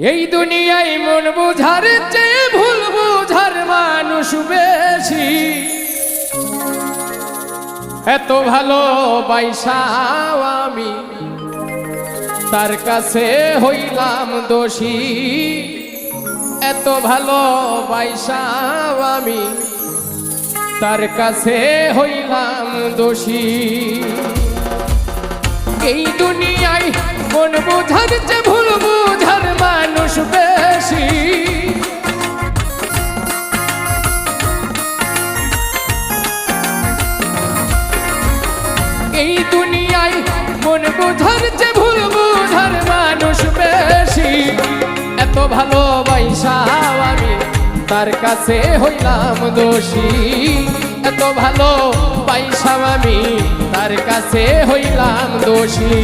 এই দুনিয়ায় মন বুঝার চেয়ে ভুল বুঝার মানুষ বেশি। এত ভালো বাইসাও আমি তার কাছে হইলাম দোষী। এত ভালো বাইসাও আমি তার কাছে হইলাম দোষী। এই দুনিয়ায় মন বুঝার চেয়ে ভুল বুঝার মানুষ বেশি। এই দুনিয়ায় মন বুঝার চেয়ে ভুল বুঝার মানুষ বেশি। এত ভালোবাসাও আমি তার কাছে হইলাম দোষী। এত ভালো বাইসাও আমি তার কাছে হইলাম দোষী।